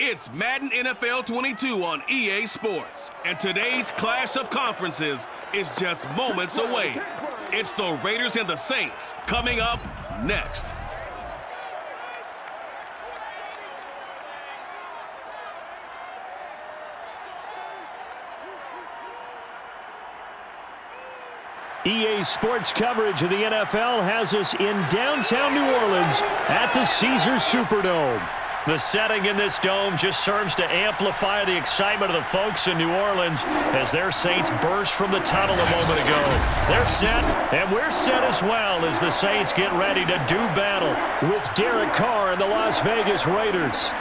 It's Madden NFL 22 on EA Sports, and today's clash of conferences is just moments away. It's the Raiders and the Saints coming up next. EA Sports coverage of the NFL has us in downtown New Orleans at the Caesars Superdome. The setting in this dome just serves to amplify the excitement of the folks in New Orleans as their Saints burst from the tunnel a moment ago. They're set, and we're set as well as the Saints get ready to do battle with Derek Carr and the Las Vegas Raiders.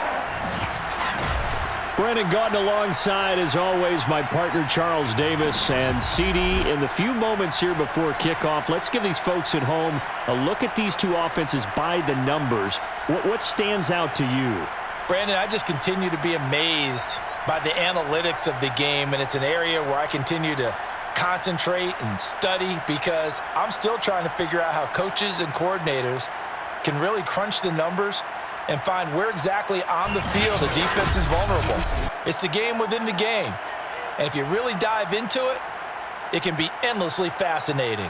Brennan Gaudin alongside, as always, my partner Charles Davis. And CD, in the few moments here before kickoff, let's give these folks at home a look at these two offenses by the numbers. What stands out to you? Brandon, I just continue to be amazed by the analytics of the game, and it's an area where I continue to concentrate and study because I'm still trying to figure out how coaches and coordinators can really crunch the numbers and find where exactly on the field the defense is vulnerable. It's the game within the game. And if you really dive into it, it can be endlessly fascinating.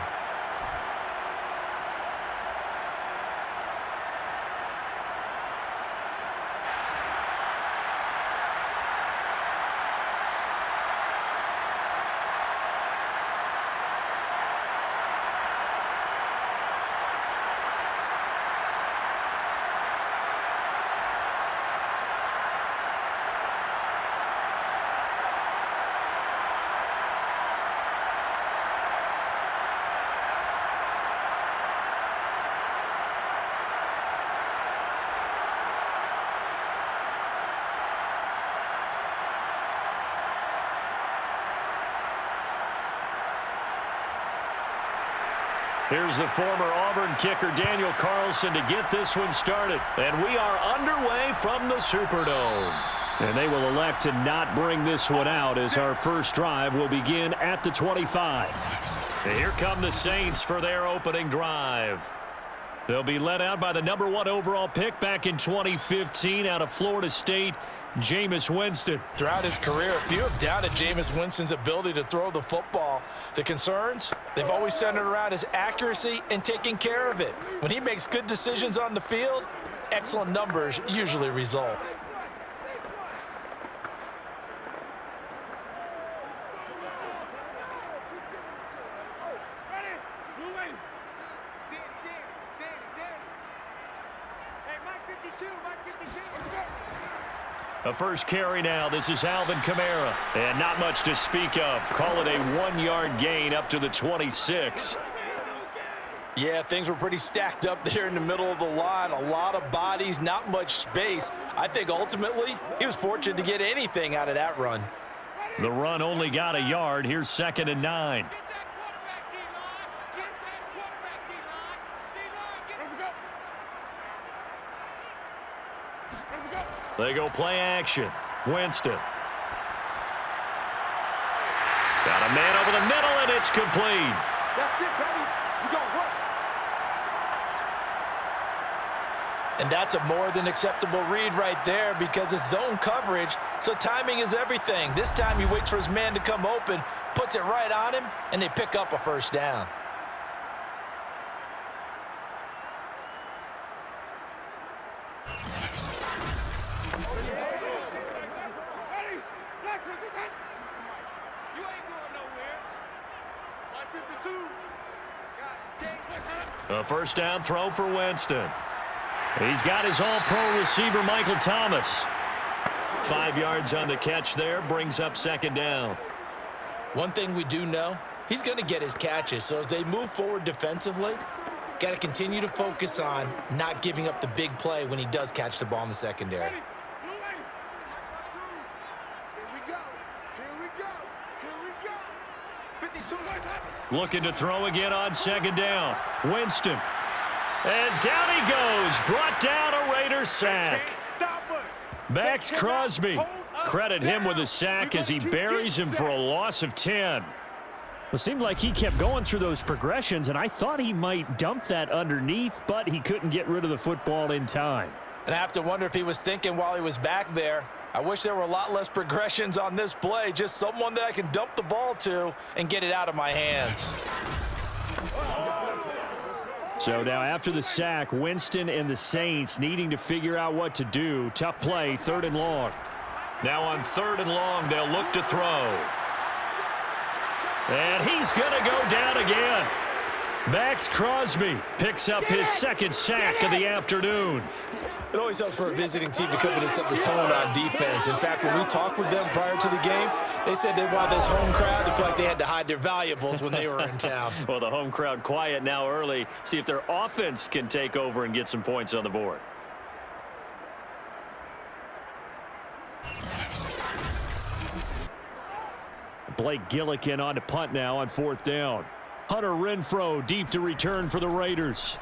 Here's the former Auburn kicker, Daniel Carlson, to get this one started. And we are underway from the Superdome. And they will elect to not bring this one out as our first drive will begin at the 25. And here come the Saints for their opening drive. They'll be led out by the #1 overall pick back in 2015 out of Florida State, Jameis Winston. Throughout his career, few have doubted Jameis Winston's ability to throw the football. The concerns, they've always centered around his accuracy and taking care of it. When he makes good decisions on the field, excellent numbers usually result. A first carry now. This is Alvin Kamara. And not much to speak of. Call it a 1-yard gain up to the 26. Yeah, things were pretty stacked up there in the middle of the line. A lot of bodies, not much space. I think ultimately he was fortunate to get anything out of that run. The run only got a yard. Here's 2nd and 9. They go play action. Winston. Got a man over the middle, and it's complete. That's it, baby. You gonna work. And that's a more than acceptable read right there because it's zone coverage, so timing is everything. This time he waits for his man to come open, puts it right on him, and they pick up a first down. A first down throw for Winston. He's got his all-pro receiver, Michael Thomas. 5 yards on the catch there, brings up 2nd down. One thing we do know, he's going to get his catches. So as they move forward defensively, got to continue to focus on not giving up the big play when he does catch the ball in the secondary. Looking to throw again on 2nd down. Winston. And down he goes. Brought down a Raiders sack. Max Crosby. Credit him with a sack as he buries him for a loss of 10. It seemed like he kept going through those progressions, and I thought he might dump that underneath, but he couldn't get rid of the football in time. And I have to wonder if he was thinking while he was back there, I wish there were a lot less progressions on this play. Just someone that I can dump the ball to and get it out of my hands. So now after the sack, Winston and the Saints needing to figure out what to do. Tough play, 3rd and long. Now on 3rd and long, they'll look to throw. And he's going to go down again. Max Crosby picks up his 2nd sack of the afternoon. It always helps for a visiting team to come in and set the tone on defense. In fact, when we talked with them prior to the game, they said they wanted this home crowd to feel like they had to hide their valuables when they were in town. Well, the home crowd quiet now early. See if their offense can take over and get some points on the board. Blake Gillikin on to punt now on 4th down. Hunter Renfrow deep to return for the Raiders.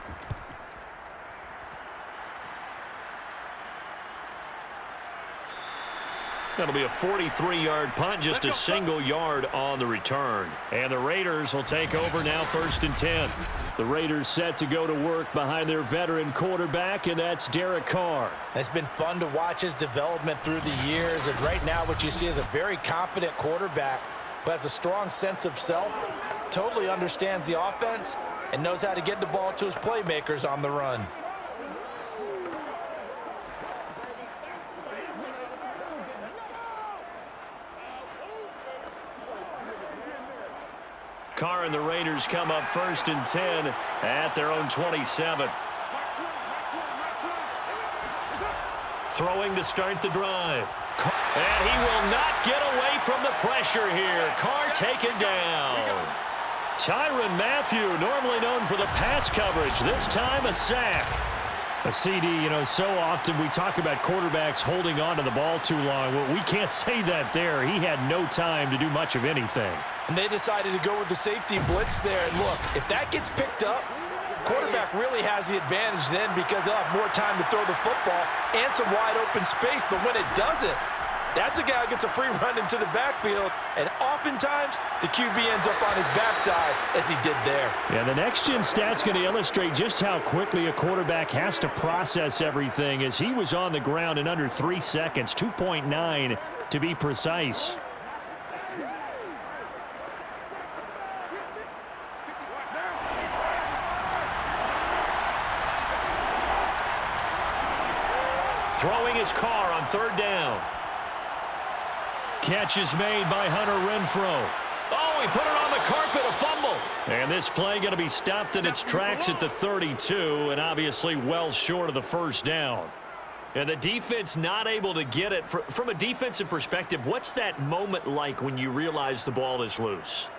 That'll be a 43-yard punt, just a single yard on the return. And the Raiders will take over now, 1st and 10. The Raiders set to go to work behind their veteran quarterback, and that's Derek Carr. It's been fun to watch his development through the years, and right now what you see is a very confident quarterback who has a strong sense of self, totally understands the offense, and knows how to get the ball to his playmakers on the run. Carr and the Raiders come up 1st and 10 at their own 27. Throwing to start the drive. And he will not get away from the pressure here. Carr taken down. Tyrann Mathieu, normally known for the pass coverage, this time a sack. A CD, so often we talk about quarterbacks holding on to the ball too long. Well, we can't say that there. He had no time to do much of anything. And they decided to go with the safety blitz there. And look, if that gets picked up, quarterback really has the advantage then because they'll have more time to throw the football and some wide open space. But when it doesn't, that's a guy who gets a free run into the backfield, and oftentimes the QB ends up on his backside as he did there. Yeah, the next-gen stat's going to illustrate just how quickly a quarterback has to process everything as he was on the ground in under 3 seconds, 2.9 to be precise. Throwing his Carr on 3rd down. Catch is made by Hunter Renfrow. Oh, he put it on the carpet, a fumble. And this play going to be stopped in its tracks at the 32, and obviously well short of the 1st down. And the defense not able to get it. From a defensive perspective, what's that moment like when you realize the ball is loose?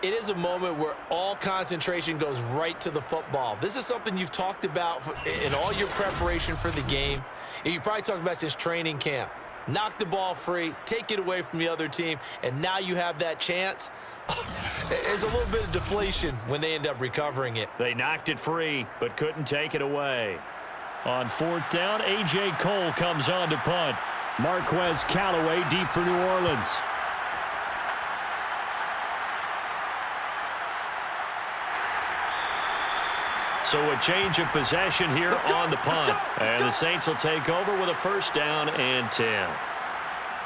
It is a moment where all concentration goes right to the football. This is something you've talked about in all your preparation for the game. And you probably talked about since training camp. Knock the ball free, take it away from the other team, and now you have that chance. There's a little bit of deflation when they end up recovering it. They knocked it free, but couldn't take it away. On 4th down, A.J. Cole comes on to punt. Marquez Callaway deep for New Orleans. So a change of possession here on the punt. And the Saints will take over with a 1st down and 10.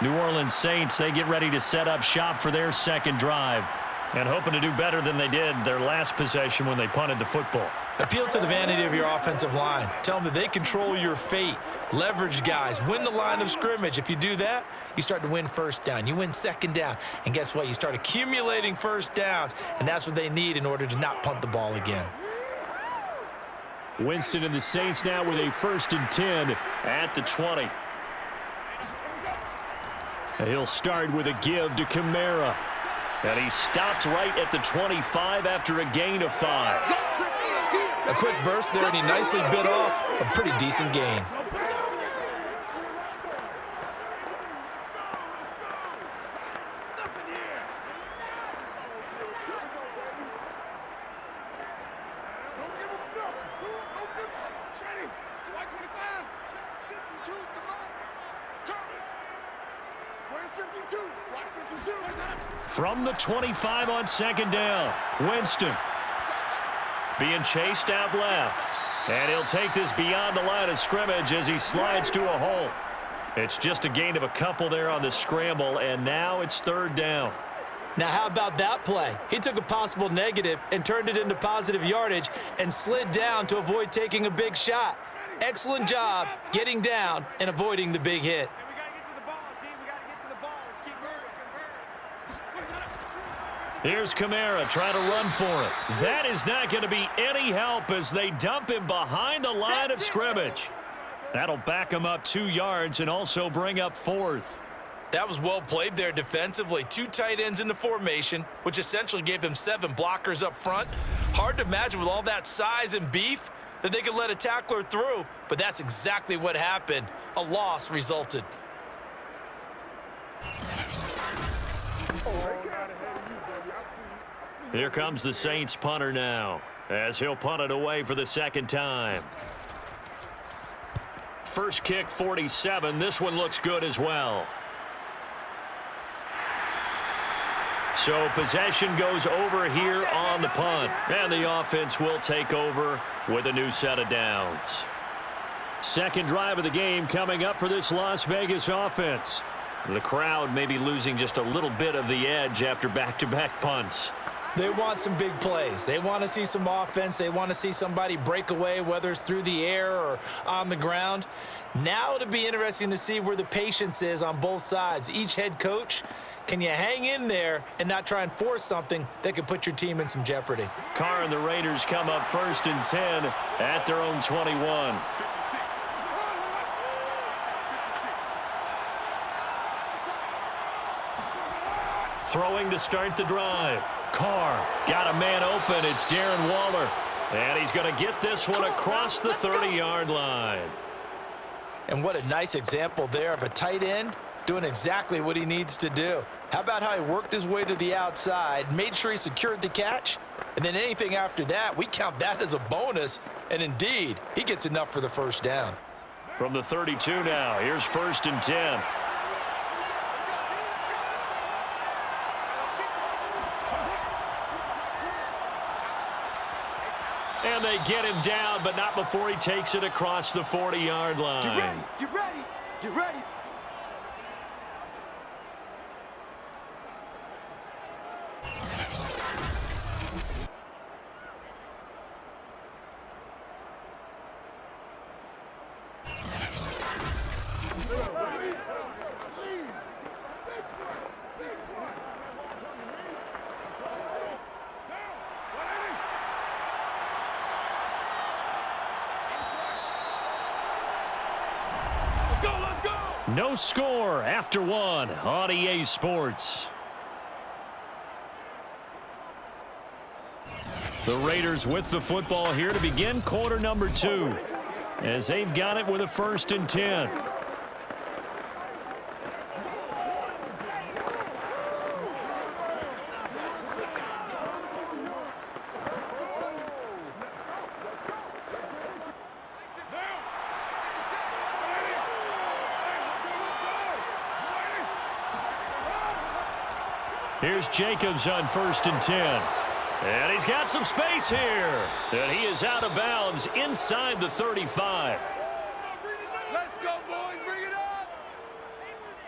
New Orleans Saints, they get ready to set up shop for their 2nd drive. And hoping to do better than they did their last possession when they punted the football. Appeal to the vanity of your offensive line. Tell them that they control your fate. Leverage guys. Win the line of scrimmage. If you do that, you start to win 1st down. You win 2nd down. And guess what? You start accumulating 1st downs. And that's what they need in order to not punt the ball again. Winston and the Saints now with a 1st and 10 at the 20. He'll start with a give to Kamara. And he stopped right at the 25 after a gain of 5. A quick burst there, and he nicely bit off a pretty decent gain. From the 25 on 2nd down, Winston being chased out left. And he'll take this beyond the line of scrimmage as he slides to a hole. It's just a gain of a couple there on the scramble, and now it's third down. Now, how about that play? He took a possible negative and turned it into positive yardage and slid down to avoid taking a big shot. Excellent job getting down and avoiding the big hit. We got to get to the ball, team. We got to get to the ball. Let's keep moving. Here's Kamara trying to run for it. That is not going to be any help as they dump him behind the line of scrimmage. That'll back him up 2 yards and also bring up fourth. That was well played there defensively. 2 tight ends in the formation, which essentially gave them 7 blockers up front. Hard to imagine with all that size and beef that they could let a tackler through, but that's exactly what happened. A loss resulted. Here comes the Saints punter now, as he'll punt it away for the second time. First kick, 47. This one looks good as well. So possession goes over here on the punt, and the offense will take over with a new set of downs. Second drive of the game coming up for this Las Vegas offense. The crowd may be losing just a little bit of the edge after back-to-back punts. They want some big plays. They want to see some offense. They want to see somebody break away, whether it's through the air or on the ground. Now it'll be interesting to see where the patience is on both sides. Each head coach, can you hang in there and not try and force something that could put your team in some jeopardy? Carr and the Raiders come up 1st and 10 at their own 21. 56. Throwing to start the drive. Carr got a man open. It's Darren Waller. And he's going to get this one across the 30-yard line. And what a nice example there of a tight end doing exactly what he needs to do. How about how he worked his way to the outside, made sure he secured the catch, and then anything after that, we count that as a bonus. And indeed, he gets enough for the first down. From the 32 now, here's 1st and 10. And they get him down, but not before he takes it across the 40-yard line. Get ready. Get ready. Get ready. No score after 1 on EA Sports. The Raiders with the football here to begin quarter number 2, as they've got it with a 1st and 10. Here's Jacobs on 1st and 10. And he's got some space here. And he is out of bounds inside the 35. Let's go, boys. Bring it up.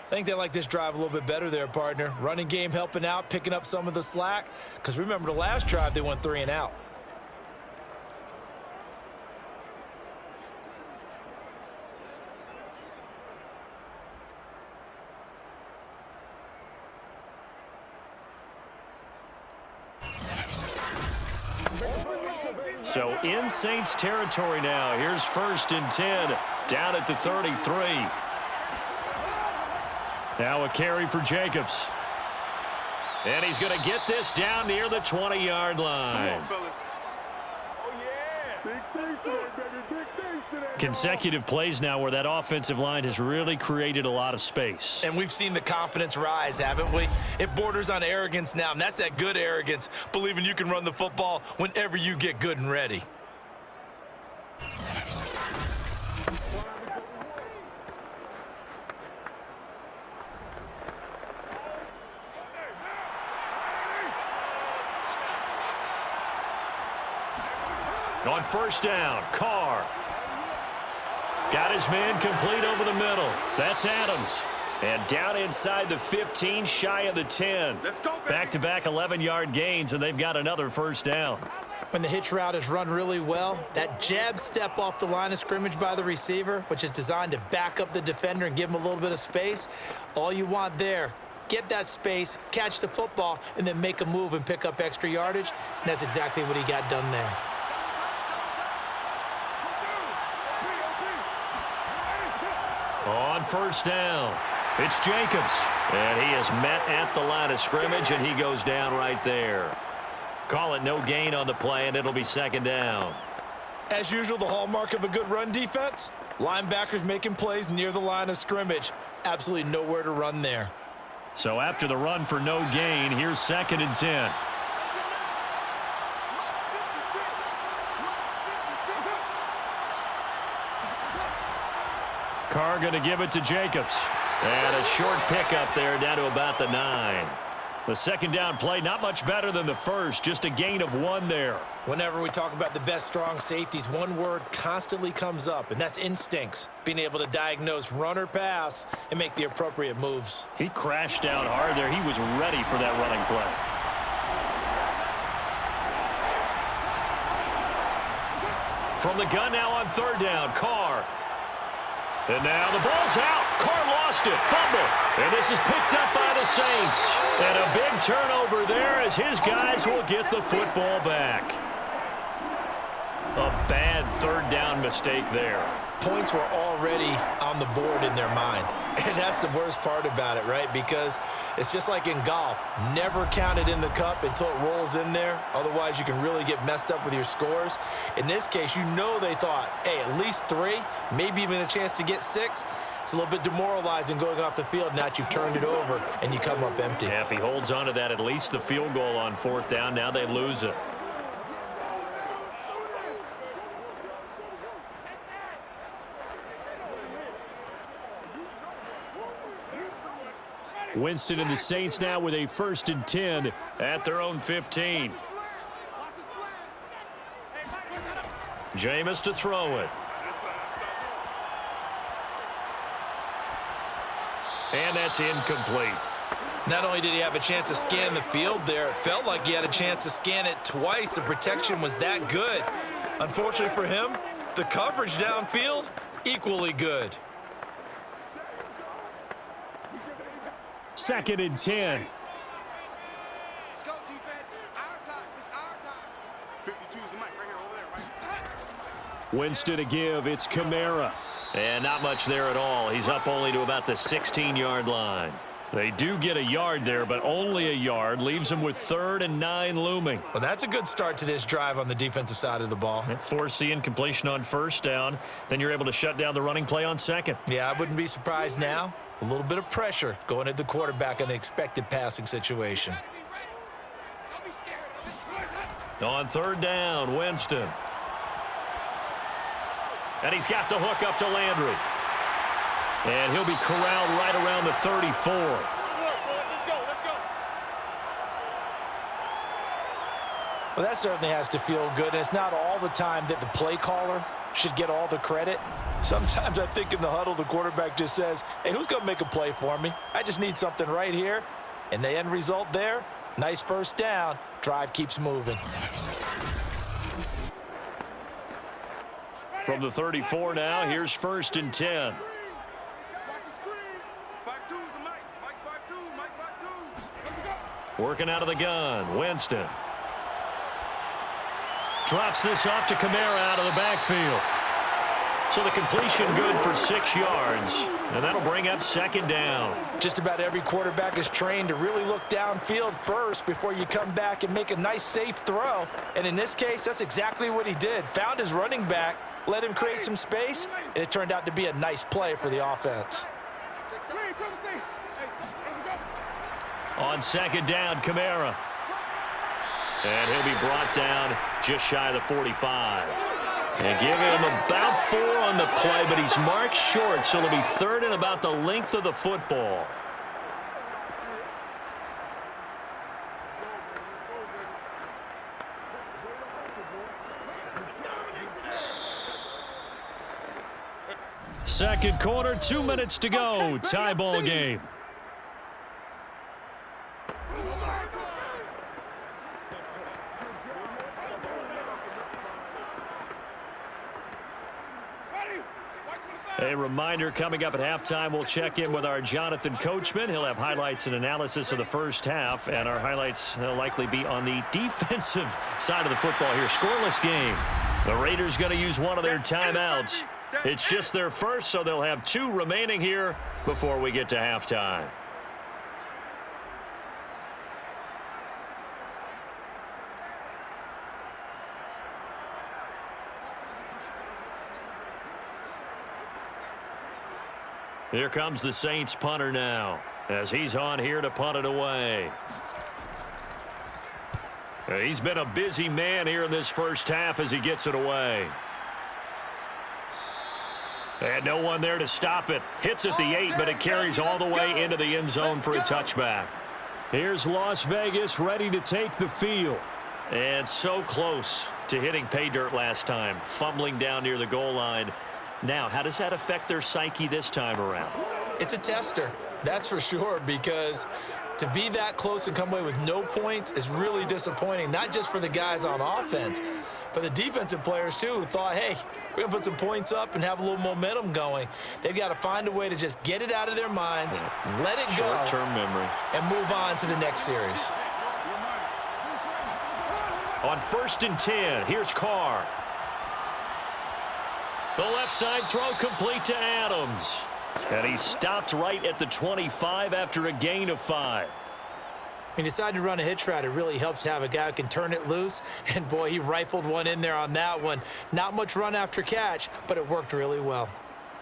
I think they like this drive a little bit better there, partner. Running game helping out, picking up some of the slack. Because remember the last drive, they went 3 and out. So in Saints territory now. Here's 1st and 10 down at the 33. Now a carry for Jacobs. And he's going to get this down near the 20-yard line. Come on, fellas. Oh, yeah. Big things today, baby. Big things today. Consecutive plays now where that offensive line has really created a lot of space. And we've seen the confidence rise, haven't we? It borders on arrogance now, and that's that good arrogance, believing you can run the football whenever you get good and ready. On 1st down, Carr. Got his man complete over the middle. That's Adams. And down inside the 15, shy of the 10. Back-to-back 11-yard gains, and they've got another first down. When the hitch route is run really well, that jab step off the line of scrimmage by the receiver, which is designed to back up the defender and give him a little bit of space, all you want there, get that space, catch the football, and then make a move and pick up extra yardage, and that's exactly what he got done there. On first down, it's Jacobs. And he is met at the line of scrimmage, and he goes down right there. Call it no gain on the play, and it'll be second down. As usual, the hallmark of a good run defense, linebackers making plays near the line of scrimmage. Absolutely nowhere to run there. So after the run for no gain, here's 2nd and 10. Carr going to give it to Jacobs. And a short pickup there down to about the 9. The second down play, not much better than the first, just a gain of 1 there. Whenever we talk about the best strong safeties, one word constantly comes up, and that's instincts. Being able to diagnose run or pass and make the appropriate moves. He crashed down hard there. He was ready for that running play. From the gun now on third down, Carr. And now the ball's out. Carr lost it. Fumble. And this is picked up by the Saints. And a big turnover there as his guys will get the football back. A bad third down mistake there. Points were already on the board in their mind. And that's the worst part about it, right? Because it's just like in golf. Never count it in the cup until it rolls in there. Otherwise, you can really get messed up with your scores. In this case, you know they thought, hey, at least 3, maybe even a chance to get 6. It's a little bit demoralizing going off the field. Now that you've turned it over and you come up empty. Yeah, if he holds on to that, at least the field goal on fourth down. Now they lose it. Winston and the Saints now with a 1st and 10 at their own 15. Jameis to throw it. And that's incomplete. Not only did he have a chance to scan the field there, it felt like he had a chance to scan it twice. The protection was that good. Unfortunately for him, the coverage downfield, equally good. 2nd and 10. Let's go, defense. Our time. It's our time. 52 is the mic right here over there, right? Winston to give. It's Kamara. And not much there at all. He's up only to about the 16-yard line. They do get a yard there, but only a yard. Leaves them with 3rd and 9 looming. Well, that's a good start to this drive on the defensive side of the ball. Force the incompletion on first down. Then you're able to shut down the running play on second. Yeah, I wouldn't be surprised now. A little bit of pressure going at the quarterback in an expected passing situation. On third down, Winston. And he's got the hook up to Landry. And he'll be corralled right around the 34. Well, that certainly has to feel good. And it's not all the time that the play caller should get all the credit. Sometimes I think in the huddle, the quarterback just says, hey, who's going to make a play for me? I just need something right here. And the end result there, nice first down. Drive keeps moving. From the 34 now, here's 1st and 10. Watch the screen. 5-2 is the mic. Mike 5-2. Mike 5-2. Working out of the gun, Winston. Drops this off to Kamara out of the backfield. So the completion good for 6 yards. And that'll bring up 2nd down. Just about every quarterback is trained to really look downfield first before you come back and make a nice, safe throw. And in this case, that's exactly what he did. Found his running back, let him create some space, and it turned out to be a nice play for the offense. On 2nd down, Kamara. And he'll be brought down just shy of the 45. And give him about 4 on the play, but he's marked short, so it'll be 3rd and about the length of the football. second quarter, 2 minutes to go. Tie ball game. A reminder, coming up at halftime, we'll check in with our Jonathan Coachman. He'll have highlights and analysis of the first half, and our highlights will likely be on the defensive side of the football here. Scoreless game. The Raiders going to use one of their timeouts. It's just their first, so they'll have 2 remaining here before we get to halftime. Here comes the Saints punter now, as he's on here to punt it away. He's been a busy man here in this first half as he gets it away. And no one there to stop it. Hits at the 8, but it carries all the way into the end zone for a touchback. Here's Las Vegas ready to take the field. And so close to hitting pay dirt last time, fumbling down near the goal line. Now, how does that affect their psyche this time around? It's a tester, that's for sure, because to be that close and come away with no points is really disappointing, not just for the guys on offense, but the defensive players, too, who thought, hey, we're going to put some points up and have a little momentum going. They've got to find a way to just get it out of their minds, let it go, short-term memory, and move on to the next series. On 1st and 10, here's Carr. The left side throw complete to Adams. And he stopped right at the 25 after a gain of 5. He decided to run a hitch route. It really helps to have a guy who can turn it loose. And, boy, he rifled one in there on that one. Not much run after catch, but it worked really well.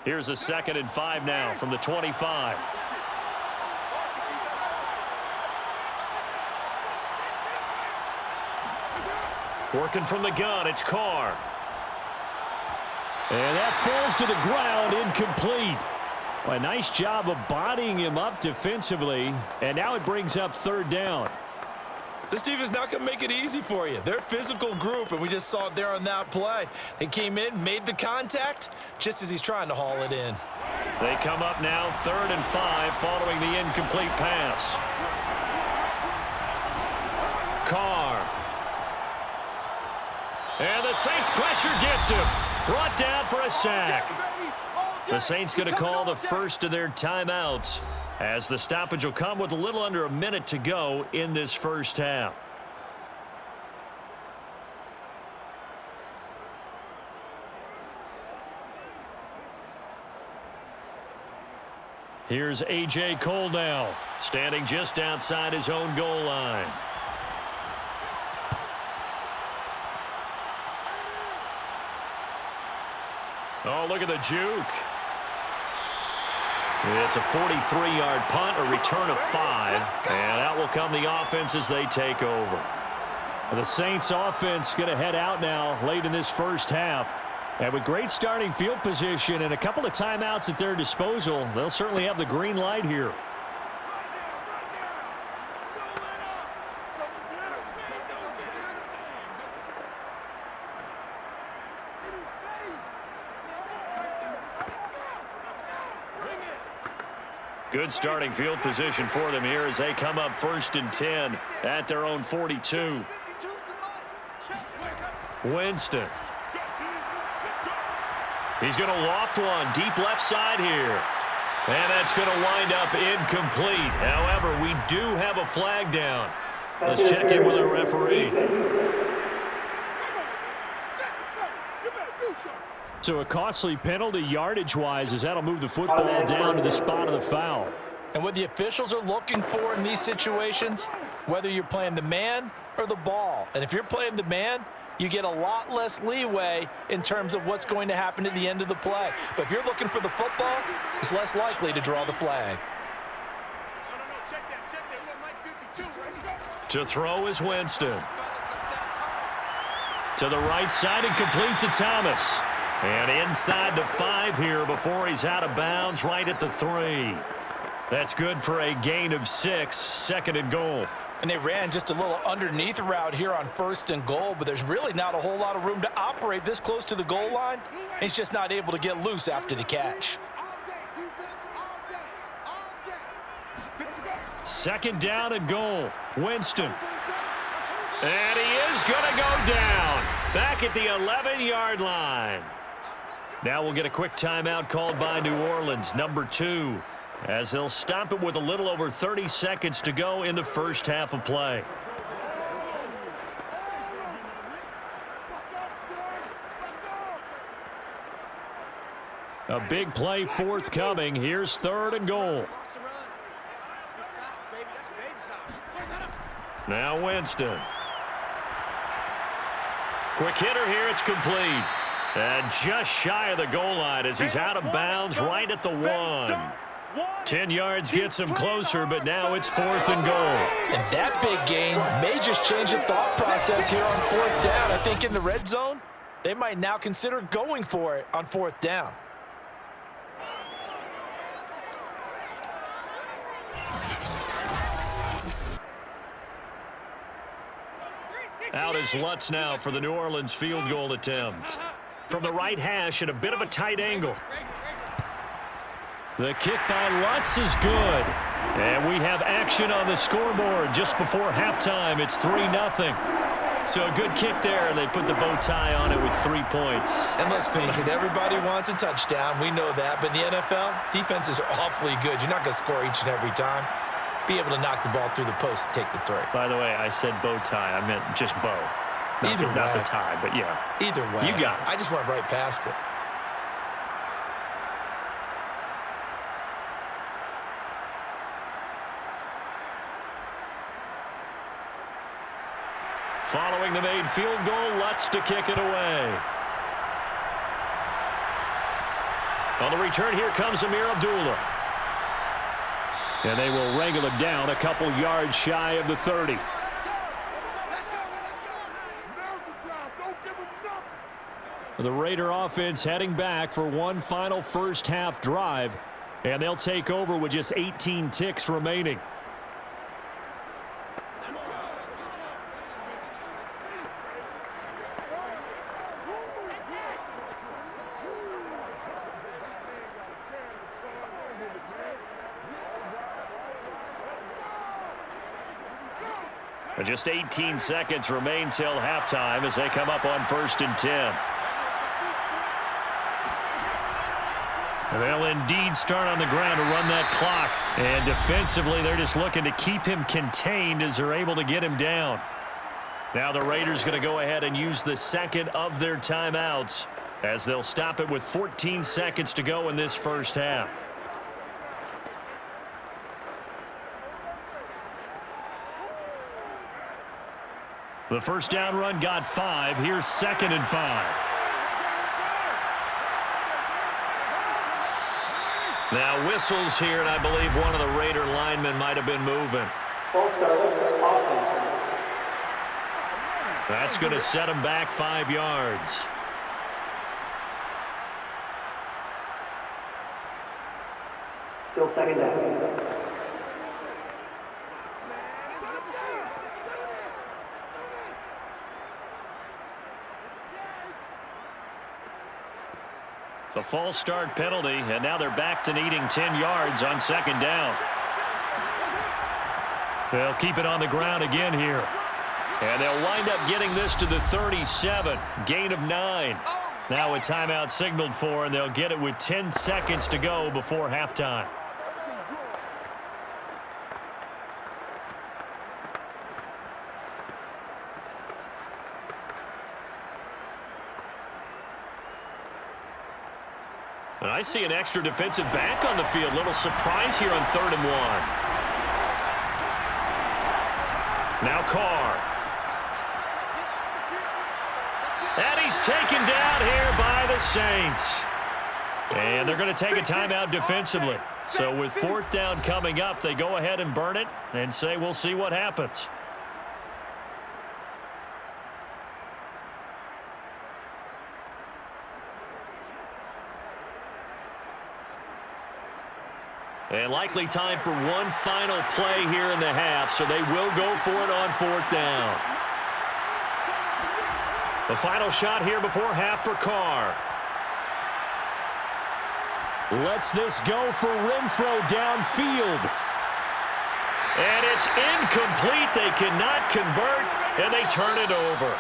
Here's a 2nd and 5 now from the 25. Working from the gun, it's Carr. And that falls to the ground, incomplete. Well, a nice job of bodying him up defensively, and now it brings up 3rd down. This defense not going to make it easy for you. They're a physical group, and we just saw it there on that play. They came in, made the contact, just as he's trying to haul it in. They come up now 3rd and 5 following the incomplete pass. Carr. And the Saints pressure gets him. Brought down for a sack. The Saints going to call the first of their timeouts as the stoppage will come with a little under a minute to go in this first half. Here's A.J. Cole now, standing just outside his own goal line. Oh, look at the juke. It's a 43-yard punt, a return of 5, and out will come the offense as they take over. The Saints offense going to head out now late in this first half. And with great starting field position and a couple of timeouts at their disposal, they'll certainly have the green light here. Good starting field position for them here as they come up 1st and 10 at their own 42. Winston. He's going to loft one deep left side here. And that's going to wind up incomplete. However, we do have a flag down. Let's check in with our referee. So a costly penalty yardage-wise as that'll move the football down to the spot of the foul. And what the officials are looking for in these situations, whether you're playing the man or the ball. And if you're playing the man, you get a lot less leeway in terms of what's going to happen at the end of the play. But if you're looking for the football, it's less likely to draw the flag. To throw is Winston. To the right side and complete to Thomas. And inside the 5 here before he's out of bounds right at the 3. That's good for a gain of 6, 2nd and goal. And they ran just a little underneath route here on 1st and goal, but there's really not a whole lot of room to operate this close to the goal line. He's just not able to get loose after the catch. defense all day. All day. Second down and goal. Winston. And he is going to go down. Back at the 11-yard line. Now we'll get a quick timeout called by New Orleans, number 2, as they'll stop it with a little over 30 seconds to go in the first half of play. A big play forthcoming. Here's third and goal. Now Winston. Quick hitter here. It's complete. And just shy of the goal line as he's out of bounds right at the 1. 10 yards gets him closer, but now it's 4th and goal. And that big gain may just change the thought process here on 4th down. I think in the red zone, they might now consider going for it on 4th down. Out is Lutz now for the New Orleans field goal attempt. From the right hash at a bit of a tight angle. The kick by Lutz is good. And we have action on the scoreboard just before halftime. It's 3-0. So a good kick there. They put the bow tie on it with 3 points. And let's face it, everybody wants a touchdown. We know that. But in the NFL, defenses are awfully good. You're not going to score each and every time. Be able to knock the ball through the post and take the throw. By the way, I said bow tie. I meant just bow. Not the tie, but yeah. Either way. You got it. I just went right past it. Following the made field goal, Lutz to kick it away. On the return, here comes Amir Abdullah. And they will wrangle him down a couple yards shy of the 30. The Raider offense heading back for one final first half drive. And they'll take over with just 18 ticks remaining. Just 18 seconds remain till halftime as they come up on 1st and 10. They'll indeed start on the ground to run that clock. And defensively, they're just looking to keep him contained as they're able to get him down. Now the Raiders going to go ahead and use the second of their timeouts as they'll stop it with 14 seconds to go in this first half. The first down run got 5. Here's 2nd and 5. Now whistles here, and I believe one of the Raider linemen might have been moving. That's going to set him back 5 yards. Still 2nd down. The false start penalty, and now they're back to needing 10 yards on 2nd down. They'll keep it on the ground again here. And they'll wind up getting this to the 37. Gain of 9. Now a timeout signaled for, and they'll get it with 10 seconds to go before halftime. And I see an extra defensive back on the field. Little surprise here on 3rd and 1. Now Carr. And he's taken down here by the Saints. And they're going to take a timeout defensively. So with 4th down coming up, they go ahead and burn it and say we'll see what happens. And likely time for one final play here in the half, so they will go for it on 4th down. The final shot here before half for Carr. Lets this go for Renfro downfield. And it's incomplete. They cannot convert, and they turn it over.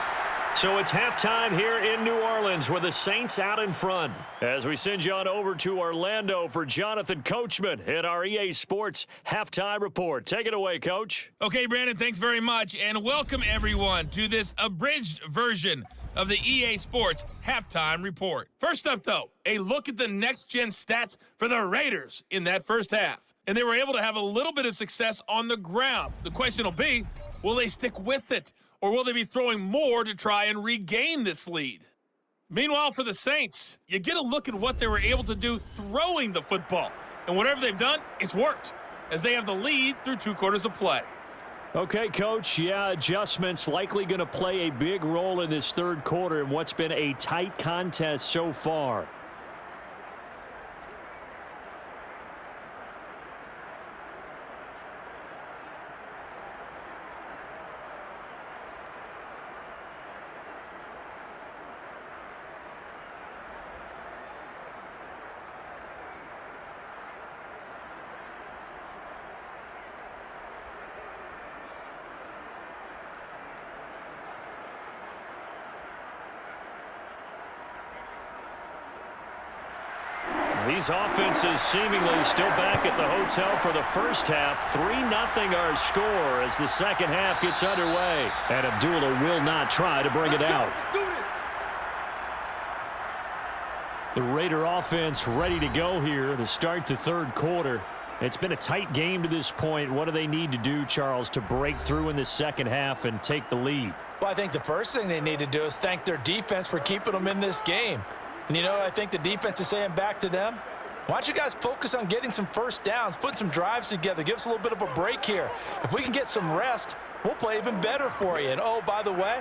So it's halftime here in New Orleans with the Saints out in front. As we send you on over to Orlando for Jonathan Coachman in our EA Sports Halftime Report. Take it away, Coach. Okay, Brandon, thanks very much, and welcome everyone to this abridged version of the EA Sports Halftime Report. First up, though, a look at the next-gen stats for the Raiders in that first half. And they were able to have a little bit of success on the ground. The question will be, will they stick with it? Or will they be throwing more to try and regain this lead? Meanwhile, for the Saints, you get a look at what they were able to do throwing the football. And whatever they've done, it's worked, as they have the lead through 2 quarters of play. Okay, Coach, yeah, adjustments likely going to play a big role in this third quarter in what's been a tight contest so far. These offenses seemingly still back at the hotel for the first half. 3-0 our score as the second half gets underway. And Abdullah will not try to bring it out. The Raider offense ready to go here to start the third quarter. It's been a tight game to this point. What do they need to do, Charles, to break through in the second half and take the lead? Well, I think the first thing they need to do is thank their defense for keeping them in this game. And, you know, I think the defense is saying back to them, why don't you guys focus on getting some first downs, putting some drives together, give us a little bit of a break here. If we can get some rest, we'll play even better for you. And, oh, by the way,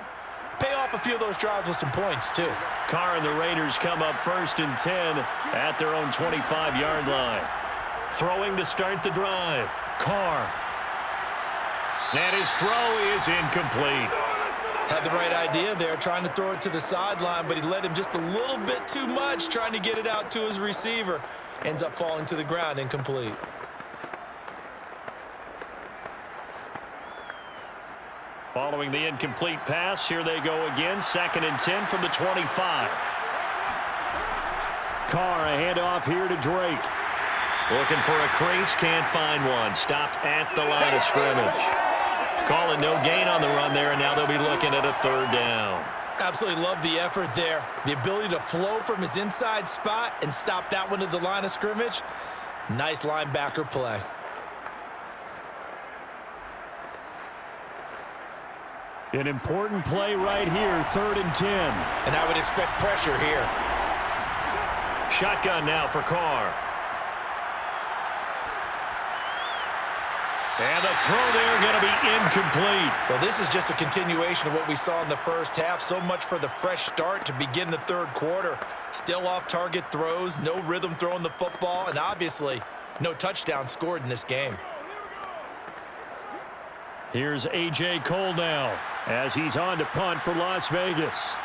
pay off a few of those drives with some points, too. Carr and the Raiders come up 1st and 10 at their own 25-yard line. Throwing to start the drive. Carr. And his throw is incomplete. Had the right idea there, trying to throw it to the sideline, but he led him just a little bit too much, trying to get it out to his receiver. Ends up falling to the ground, incomplete. Following the incomplete pass, here they go again. 2nd and 10 from the 25. Carr, a handoff here to Drake. Looking for a crease, can't find one. Stopped at the line of scrimmage. Calling no gain on the run there, and now they'll be looking at a 3rd down. Absolutely love the effort there. The ability to flow from his inside spot and stop that one at the line of scrimmage. Nice linebacker play. An important play right here, 3rd and 10. And I would expect pressure here. Shotgun now for Carr. And the throw there going to be incomplete. Well, this is just a continuation of what we saw in the first half. So much for the fresh start to begin the third quarter. Still off-target throws, no rhythm throwing the football, and obviously no touchdown scored in this game. Here's A.J. Cole now as he's on to punt for Las Vegas.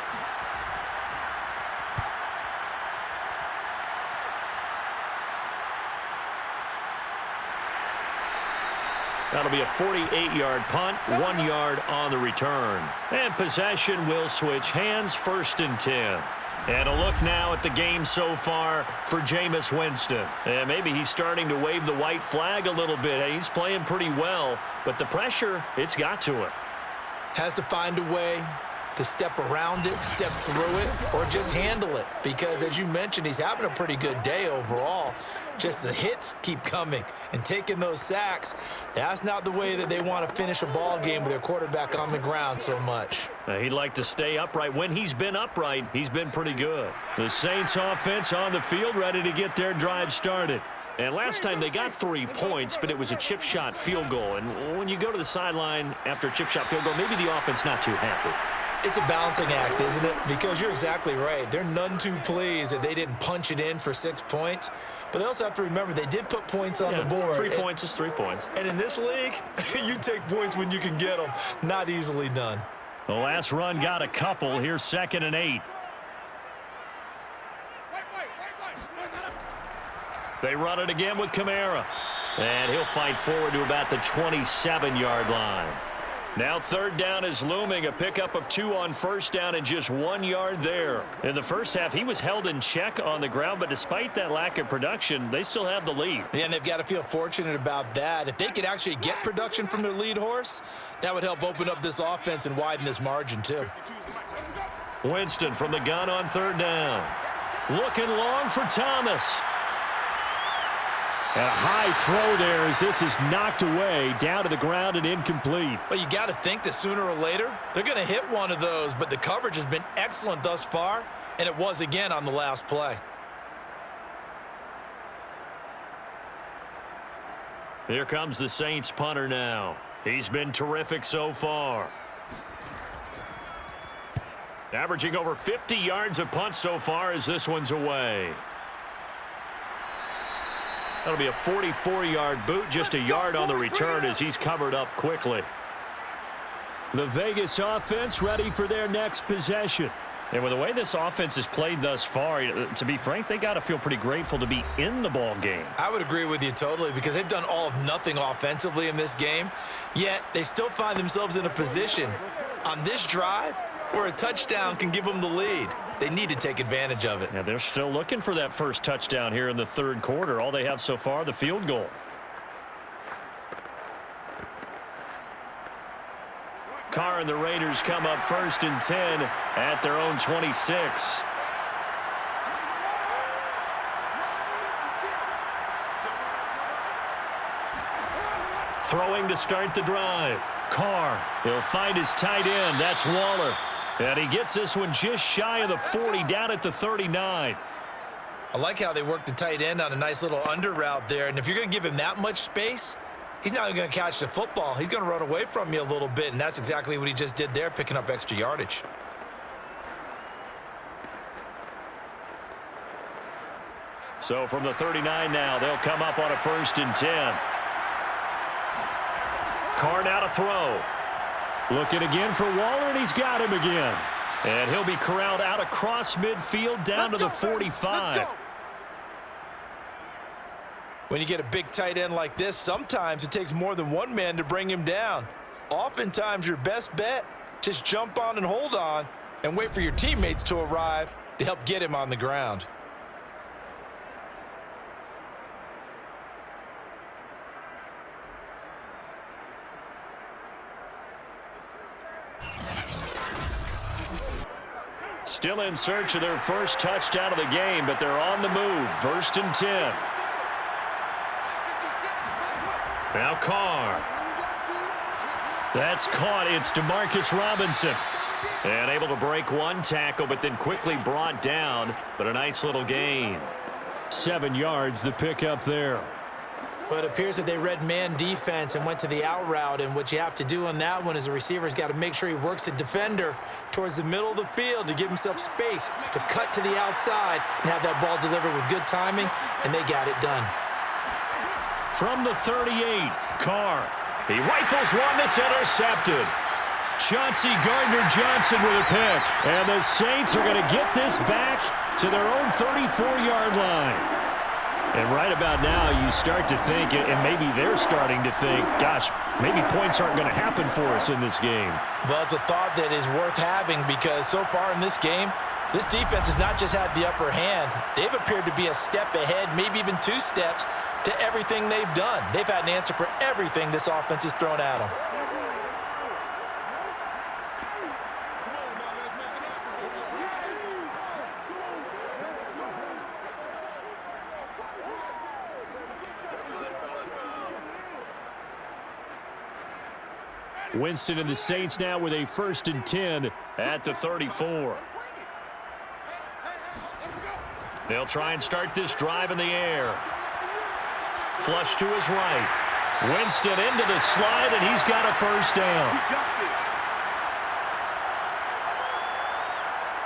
That'll be a 48-yard punt, 1 yard on the return. And possession will switch hands, 1st and 10. And a look now at the game so far for Jameis Winston. And maybe he's starting to wave the white flag a little bit. He's playing pretty well, but the pressure, it's got to him. Has to find a way to step around it, step through it, or just handle it. Because, as you mentioned, he's having a pretty good day overall. Just the hits keep coming and taking those sacks. That's not the way that they want to finish a ball game with their quarterback on the ground so much. He'd like to stay upright. When he's been upright, he's been pretty good. The Saints offense on the field, ready to get their drive started. And last time they got 3 points, but it was a chip shot field goal. And when you go to the sideline after a chip shot field goal, maybe the offense not too happy. It's a balancing act, isn't it? Because you're exactly right. They're none too pleased that they didn't punch it in for 6 points. But they also have to remember they did put points on the board. 3 points is 3 points. And in this league, you take points when you can get them. Not easily done. The last run got a couple. Here's 2nd and 8. They run it again with Kamara. And he'll fight forward to about the 27-yard line. Now third down is looming, a pickup of 2 on first down and just 1 yard there. In the first half, he was held in check on the ground, but despite that lack of production, they still have the lead. Yeah, and they've got to feel fortunate about that. If they could actually get production from their lead horse, that would help open up this offense and widen this margin too. Winston from the gun on third down. Looking long for Thomas. And a high throw there as this is knocked away, down to the ground and incomplete. Well, you got to think that sooner or later, they're going to hit one of those, but the coverage has been excellent thus far, and it was again on the last play. Here comes the Saints punter now. He's been terrific so far. Averaging over 50 yards a punt so far as this one's away. That'll be a 44-yard boot, just a yard on the return as he's covered up quickly. The Vegas offense ready for their next possession. And with the way this offense has played thus far, to be frank, they got to feel pretty grateful to be in the ball game. I would agree with you totally because they've done all of nothing offensively in this game, yet they still find themselves in a position on this drive where a touchdown can give them the lead. They need to take advantage of it. Yeah, they're still looking for that first touchdown here in the third quarter. All they have so far, the field goal. Carr and the Raiders come up 1st and 10 at their own 26. Throwing to start the drive. Carr, he'll find his tight end. That's Waller. And he gets this one just shy of the 40, down at the 39. I like how they work the tight end on a nice little under route there. And if you're going to give him that much space, he's not going to catch the football. He's going to run away from you a little bit, and that's exactly what he just did there, picking up extra yardage. So from the 39 now, they'll come up on a 1st and 10. Carr now to throw. Looking again for Waller, and he's got him again. And he'll be corralled out across midfield down to the 45. When you get a big tight end like this, sometimes it takes more than one man to bring him down. Oftentimes, your best bet, just jump on and hold on and wait for your teammates to arrive to help get him on the ground. Still in search of their first touchdown of the game, but they're on the move. 1st and 10. Now Carr. That's caught. It's DeMarcus Robinson. And able to break one tackle, but then quickly brought down. But a nice little gain. 7 yards, the pickup there. Well, it appears that they read man defense and went to the out route, and what you have to do on that one is the receiver's got to make sure he works the defender towards the middle of the field to give himself space to cut to the outside and have that ball delivered with good timing, and they got it done. From the 38, Carr. He rifles one that's intercepted. Chauncey Gardner-Johnson with a pick, and the Saints are going to get this back to their own 34-yard line. And right about now, you start to think, and maybe they're starting to think, gosh, maybe points aren't going to happen for us in this game. Well, it's a thought that is worth having because so far in this game, this defense has not just had the upper hand. They've appeared to be a step ahead, maybe even 2 steps to everything they've done. They've had an answer for everything this offense has thrown at them. Winston and the Saints now with a 1st and 10 at the 34. They'll try and start this drive in the air. Flush to his right. Winston into the slide, and he's got a 1st down.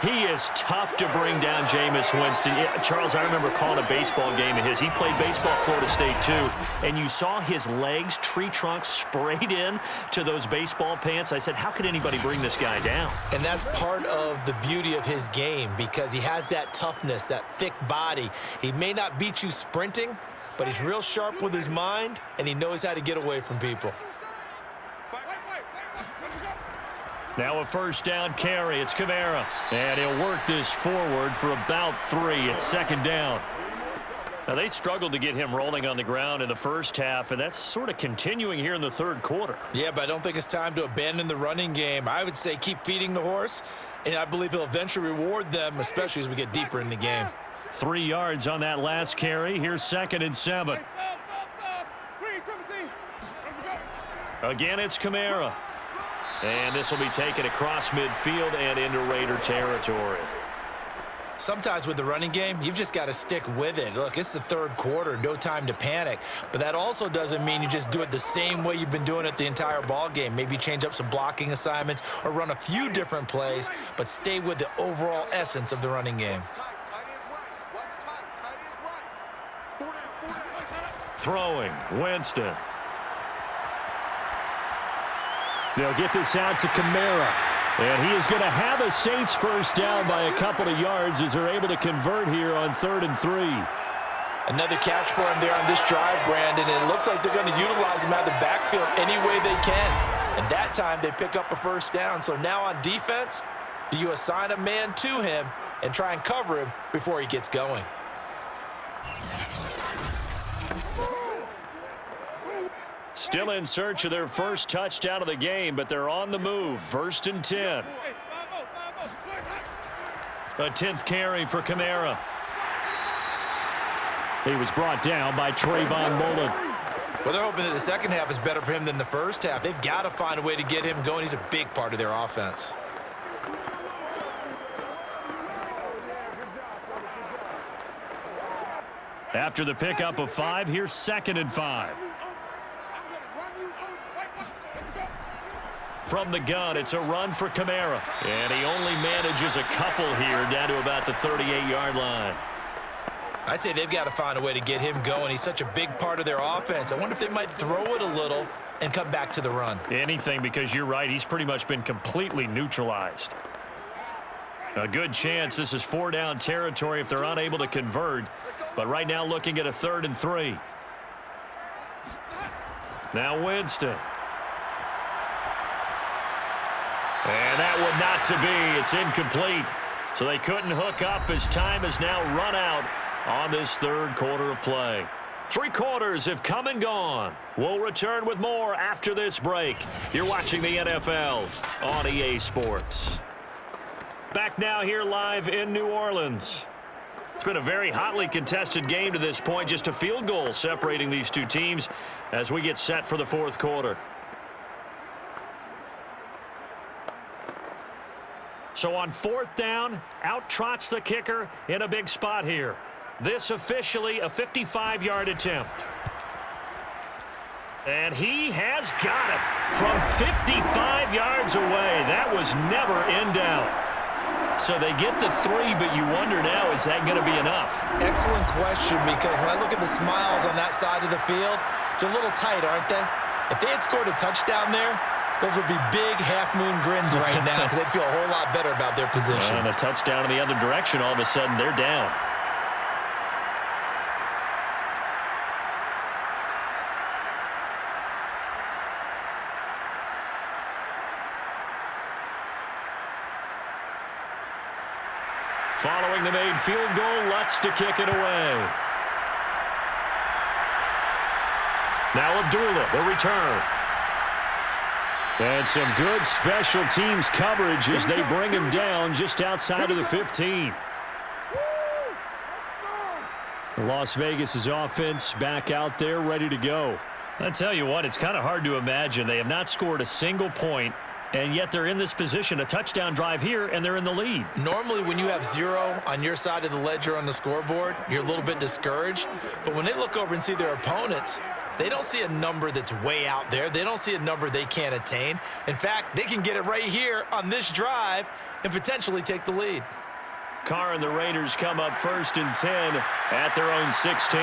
He is tough to bring down, Jameis Winston. Charles, I remember calling a baseball game of his. He played baseball at Florida State, too, and you saw his legs, tree trunks sprayed in to those baseball pants. I said, how could anybody bring this guy down? And that's part of the beauty of his game because he has that toughness, that thick body. He may not beat you sprinting, but he's real sharp with his mind, and he knows how to get away from people. Now a first down carry. It's Kamara. And he'll work this forward for about 3. It's second down. Now they struggled to get him rolling on the ground in the first half, and that's sort of continuing here in the third quarter. Yeah, but I don't think it's time to abandon the running game. I would say keep feeding the horse, and I believe he'll eventually reward them, especially as we get deeper in the game. 3 yards on that last carry. Here's 2nd and 7. Again, it's Kamara. And this will be taken across midfield and into Raider territory. Sometimes with the running game, you've just got to stick with it. Look, it's the third quarter, no time to panic. But that also doesn't mean you just do it the same way you've been doing it the entire ball game. Maybe change up some blocking assignments or run a few different plays, but stay with the overall essence of the running game. Throwing, Winston. They'll get this out to Kamara. And he is going to have a Saints first down by a couple of yards as they're able to convert here on 3rd and 3. Another catch for him there on this drive, Brandon, and it looks like they're going to utilize him out of the backfield any way they can. And that time they pick up a first down. So now on defense, do you assign a man to him and try and cover him before he gets going? Still in search of their first touchdown of the game, but they're on the move. 1st and 10. A 10th carry for Kamara. He was brought down by Trayvon Mullen. Well, they're hoping that the second half is better for him than the first half. They've got to find a way to get him going. He's a big part of their offense. After the pickup of 5, here's 2nd and 5. From the gun, it's a run for Kamara. And he only manages a couple here down to about the 38-yard line. I'd say they've got to find a way to get him going. He's such a big part of their offense. I wonder if they might throw it a little and come back to the run. Anything, because you're right. He's pretty much been completely neutralized. A good chance this is 4-down territory if they're unable to convert. But right now looking at a 3rd and 3. Now Winston. And that would not to be. It's incomplete. So they couldn't hook up as time has now run out on this third quarter of play. 3 quarters have come and gone. We'll return with more after this break. You're watching the NFL on EA Sports. Back now here live in New Orleans. It's been a very hotly contested game to this point. Just a field goal separating these two teams as we get set for the fourth quarter. So on 4th down, out trots the kicker in a big spot here. This officially a 55-yard attempt. And he has got it from 55 yards away. That was never in doubt. So they get to 3, but you wonder now, is that going to be enough? Excellent question, because when I look at the smiles on that side of the field, they're a little tight, aren't they? If they had scored a touchdown there, those would be big half-moon grins right now because they'd feel a whole lot better about their position. And a touchdown in the other direction, all of a sudden they're down. Following the made field goal, Lutz to kick it away. Now Abdullah, the return. And some good special teams coverage as they bring him down just outside of the 15. Las Vegas' offense back out there ready to go. I tell you what, it's kind of hard to imagine. They have not scored a single point, and yet they're in this position, a touchdown drive here, and they're in the lead. Normally, when you have 0 on your side of the ledger on the scoreboard, you're a little bit discouraged. But when they look over and see their opponents, they don't see a number that's way out there. They don't see a number they can't attain. In fact, they can get it right here on this drive and potentially take the lead. Carr and the Raiders come up 1st and 10 at their own 16.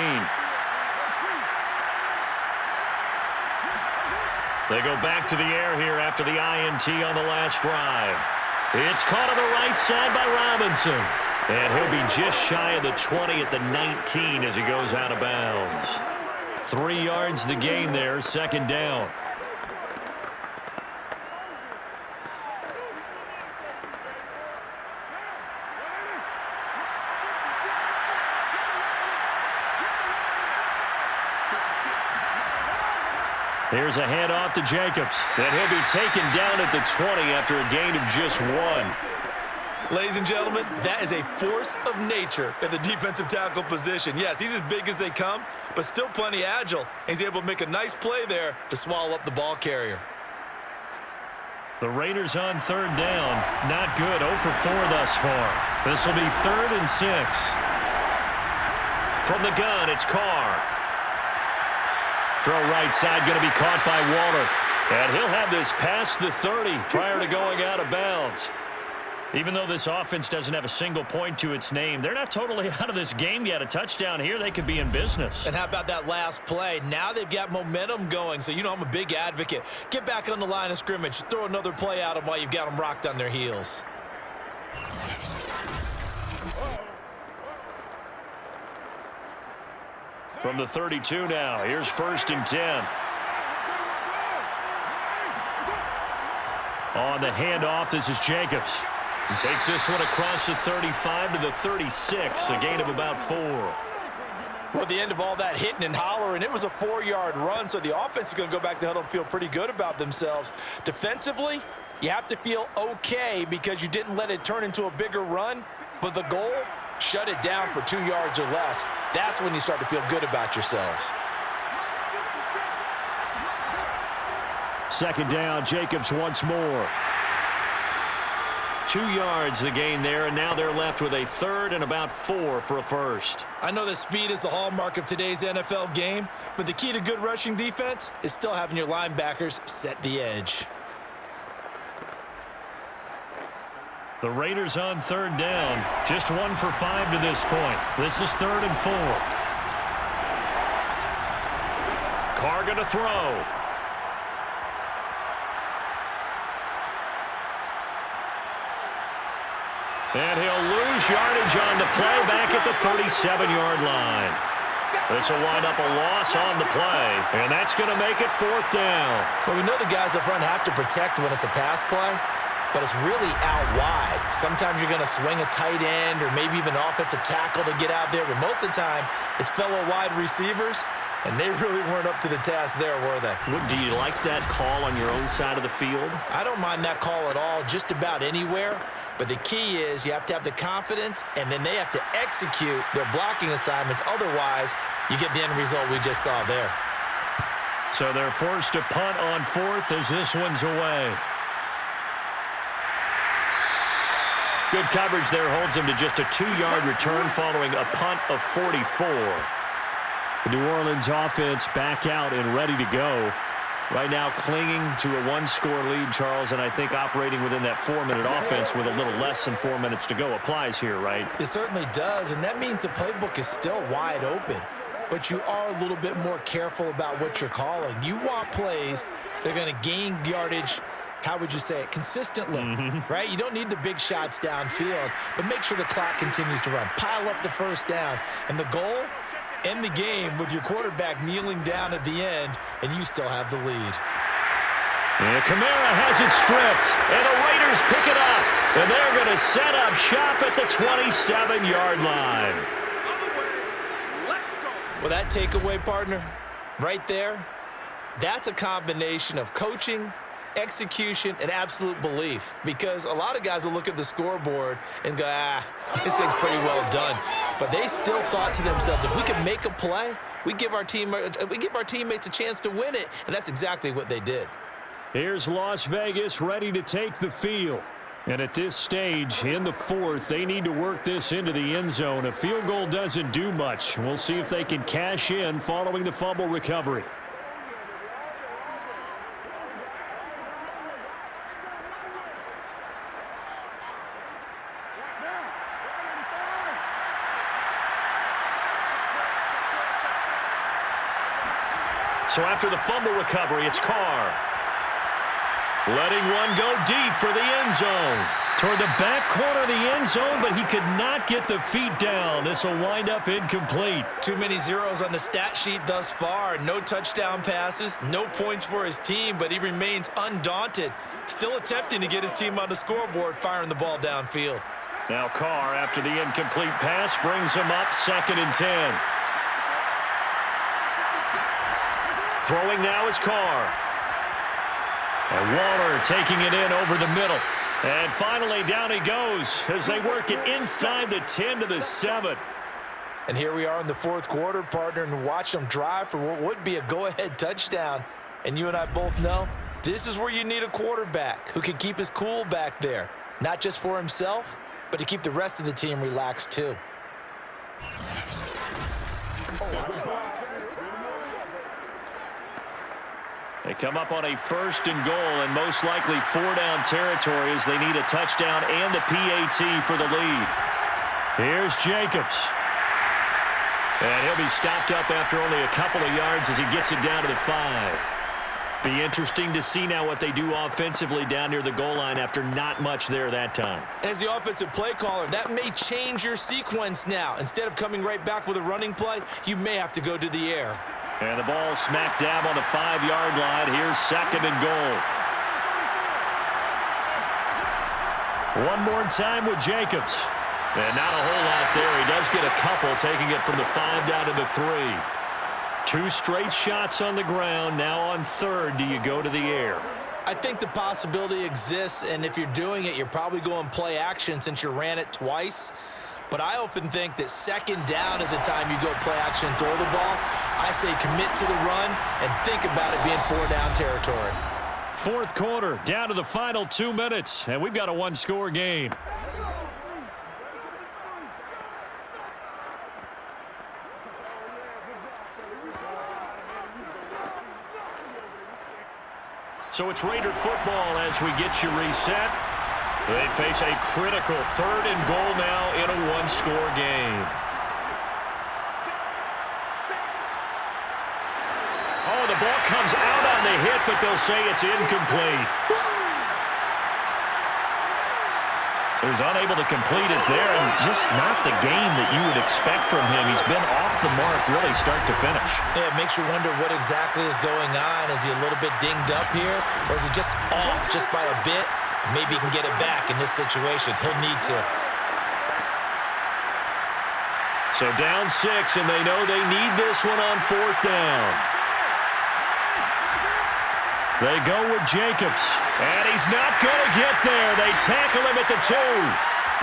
They go back to the air here after the INT on the last drive. It's caught on the right side by Robinson. And he'll be just shy of the 20 at the 19 as he goes out of bounds. 3 yards the gain there, 2nd down. Here's a handoff to Jacobs. And he'll be taken down at the 20 after a gain of just 1. Ladies and gentlemen, that is a force of nature at the defensive tackle position. Yes, he's as big as they come, but still plenty agile. He's able to make a nice play there to swallow up the ball carrier. The Raiders on 3rd down. Not good. 0 for 4 thus far. This will be 3rd and 6. From the gun, it's Carr. Throw right side going to be caught by Waller. And he'll have this past the 30 prior to going out of bounds. Even though this offense doesn't have a single point to its name, they're not totally out of this game yet. A touchdown here, they could be in business. And how about that last play? Now they've got momentum going, so you know I'm a big advocate. Get back on the line of scrimmage. Throw another play at them while you've got them rocked on their heels. From the 32 now, here's 1st and 10. On the handoff, this is Jacobs. He takes this one across the 35 to the 36, a gain of about 4. Well, at the end of all that hitting and hollering, it was a 4-yard run, so the offense is going to go back to huddle and feel pretty good about themselves. Defensively, you have to feel okay because you didn't let it turn into a bigger run, but the goal, shut it down for 2 yards or less. That's when you start to feel good about yourselves. 2nd down, Jacobs once more. 2 yards the gain there, and now they're left with a 3rd and about 4 for a first. I know that speed is the hallmark of today's NFL game, but the key to good rushing defense is still having your linebackers set the edge. The Raiders on 3rd down. Just 1 for 5 to this point. This is 3rd and 4. Carr going to throw. And he'll lose yardage on the play back at the 37-yard line. This will wind up a loss on the play, and that's going to make it 4th down. But we know the guys up front have to protect when it's a pass play, but it's really out wide. Sometimes you're going to swing a tight end or maybe even an offensive tackle to get out there, but most of the time it's fellow wide receivers, and they really weren't up to the task there, were they? Do you like that call on your own side of the field? I don't mind that call at all, just about anywhere. But the key is you have to have the confidence, and then they have to execute their blocking assignments. Otherwise, you get the end result we just saw there. So they're forced to punt on 4th as this one's away. Good coverage there holds them to just a 2-yard return following a punt of 44. The New Orleans offense back out and ready to go. Right now clinging to a 1-score lead, Charles, and I think operating within that 4-minute offense with a little less than 4 minutes to go applies here, right? It certainly does, and that means the playbook is still wide open. But you are a little bit more careful about what you're calling. You want plays that are going to gain yardage, how would you say it, consistently, right? You don't need the big shots downfield, but make sure the clock continues to run. Pile up the first downs, and the goal, end the game with your quarterback kneeling down at the end, and you still have the lead. And Kamara has it stripped, and the Raiders pick it up, and they're going to set up shop at the 27-yard line. Well, that takeaway, partner, right there, that's a combination of coaching, execution, and absolute belief, because a lot of guys will look at the scoreboard and go, this thing's pretty well done. But they still thought to themselves, if we can make a play, we give our teammates a chance to win it, and that's exactly what they did. Here's Las Vegas ready to take the field. And at this stage, in the 4th, they need to work this into the end zone. A field goal doesn't do much. We'll see if they can cash in following the fumble recovery. So after the fumble recovery, it's Carr. Letting one go deep for the end zone. Toward the back corner of the end zone, but he could not get the feet down. This will wind up incomplete. Too many zeros on the stat sheet thus far. No touchdown passes, no points for his team, but he remains undaunted. Still attempting to get his team on the scoreboard, firing the ball downfield. Now Carr, after the incomplete pass, brings him up 2nd and 10. Throwing now is Carr. And Waller taking it in over the middle. And finally, down he goes as they work it inside the 10 to the 7. And here we are in the 4th quarter, partner, and watch them drive for what would be a go-ahead touchdown. And you and I both know this is where you need a quarterback who can keep his cool back there. Not just for himself, but to keep the rest of the team relaxed too. They come up on a 1st and goal, and most likely 4-down territory as they need a touchdown and the PAT for the lead. Here's Jacobs. And he'll be stopped up after only a couple of yards as he gets it down to the 5. Be interesting to see now what they do offensively down near the goal line after not much there that time. As the offensive play caller, that may change your sequence now. Instead of coming right back with a running play, you may have to go to the air. And the ball smack dab on the 5-yard line. Here's 2nd and goal. One more time with Jacobs. And not a whole lot there. He does get a couple, taking it from the 5 down to the 3. 2 straight shots on the ground. Now on 3rd, do you go to the air? I think the possibility exists, and if you're doing it, you're probably going play action since you ran it twice. But I often think that 2nd down is the time you go play action and throw the ball. I say commit to the run and think about it being 4-down territory. 4th quarter, down to the final 2 minutes, and we've got a 1-score game. So it's Raider football as we get you reset. They face a critical 3rd and goal now in a 1-score game. Oh, the ball comes out on the hit, but they'll say it's incomplete. So he's unable to complete it there, and just not the game that you would expect from him. He's been off the mark really start to finish. Yeah, it makes you wonder what exactly is going on. Is he a little bit dinged up here, or is he just off just by a bit? Maybe he can get it back in this situation. He'll need to. So down 6, and they know they need this one on 4th down. They go with Jacobs, and he's not going to get there. They tackle him at the 2.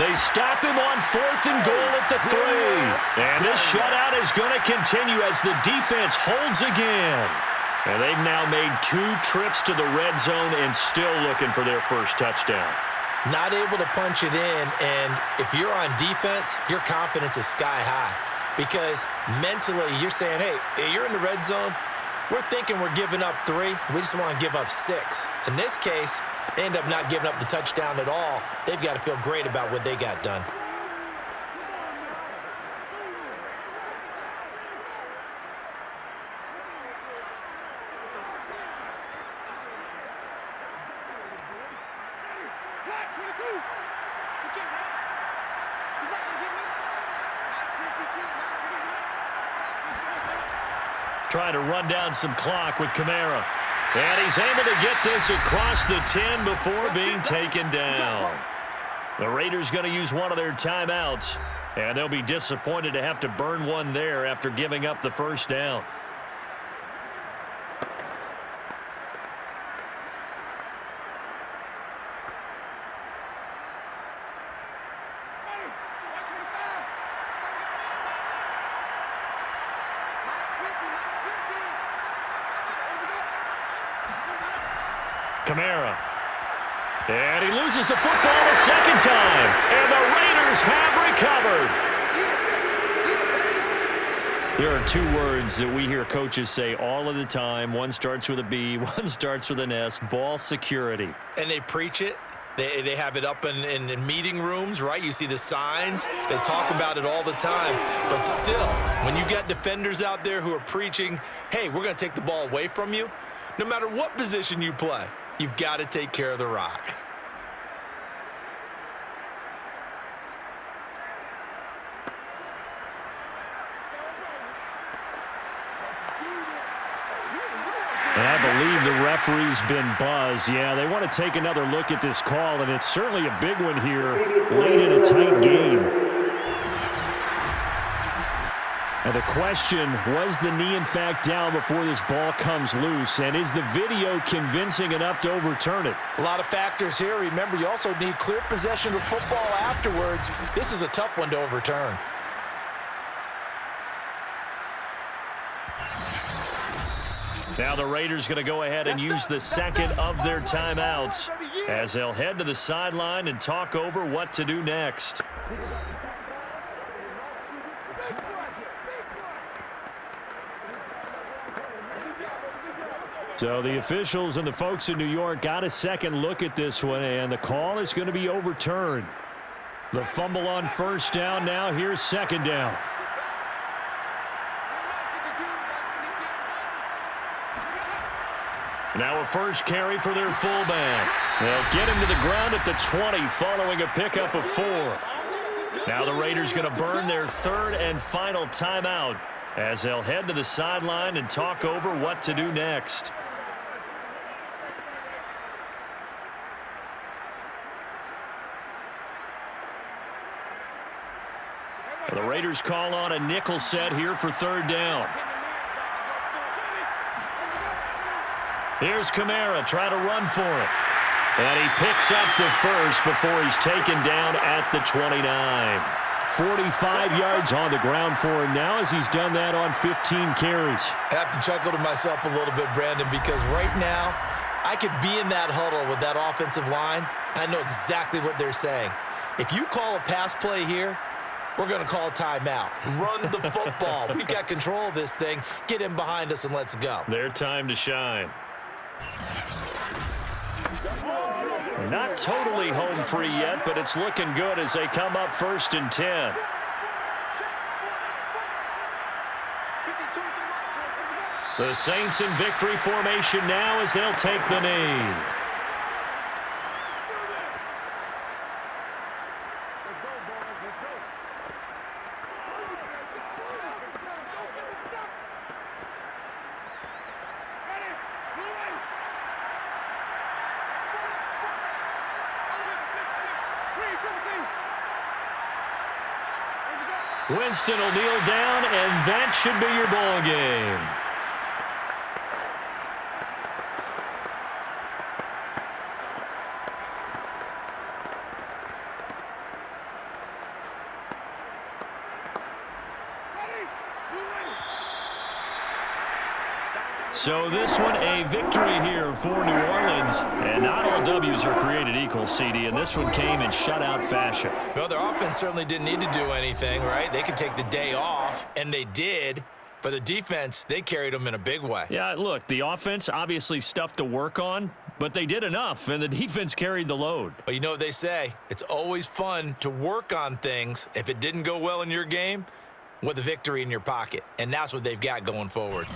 They stop him on 4th and goal at the 3. And this shutout is going to continue as the defense holds again. And they've now made 2 trips to the red zone and still looking for their first touchdown. Not able to punch it in, and if you're on defense, your confidence is sky high. Because mentally, you're saying, hey, you're in the red zone. We're thinking we're giving up 3. We just want to give up 6. In this case, they end up not giving up the touchdown at all. They've got to feel great about what they got done. Trying to run down some clock with Kamara. And he's able to get this across the 10 before being taken down. The Raiders going to use one of their timeouts, and they'll be disappointed to have to burn one there after giving up the first down. Kamara. And he loses the football a second time. And the Raiders have recovered. There are 2 words that we hear coaches say all of the time. One starts with a B, one starts with an S. Ball security. And they preach it, They have it up in meeting rooms, right? You see the signs. They talk about it all the time. But still, when you got defenders out there who are preaching, hey, we're going to take the ball away from you, no matter what position you play, you've got to take care of the rock. And I believe the referee's been buzzed. Yeah, they want to take another look at this call, and it's certainly a big one here late in a tight game. And the question, was the knee in fact down before this ball comes loose? And is the video convincing enough to overturn it? A lot of factors here. Remember, you also need clear possession of football afterwards. This is a tough one to overturn. Now the Raiders going to go ahead and use the second of their timeouts as they'll head to the sideline and talk over what to do next. So the officials and the folks in New York got a second look at this one, and the call is going to be overturned. The fumble on first down. Now here's second down. Now a first carry for their fullback. They'll get him to the ground at the 20 following a pickup of 4. Now the Raiders going to burn their third and final timeout as they'll head to the sideline and talk over what to do next. The Raiders call on a nickel set here for third down. Here's Kamara trying to run for it. And he picks up the first before he's taken down at the 29. 45 yards on the ground for him now as he's done that on 15 carries. I have to chuckle to myself a little bit, Brandon, because right now I could be in that huddle with that offensive line, and I know exactly what they're saying. If you call a pass play here, we're going to call a timeout. Run the football. We've got control of this thing. Get in behind us and let's go. Their time to shine. Not totally home free yet, but it's looking good as they come up first and 10. The Saints in victory formation now as they'll take the knee. Winston will kneel down, and that should be your ball game. So this one a victory here for New Orleans. And not all W's are created equal, CD, and this one came in shutout fashion. Well, their offense certainly didn't need to do anything, right? They could take the day off, and they did. But the defense, they carried them in a big way. Yeah, look, the offense, obviously stuff to work on, but they did enough, and the defense carried the load. Well, you know what they say. It's always fun to work on things. If it didn't go well in your game, with a victory in your pocket. And that's what they've got going forward.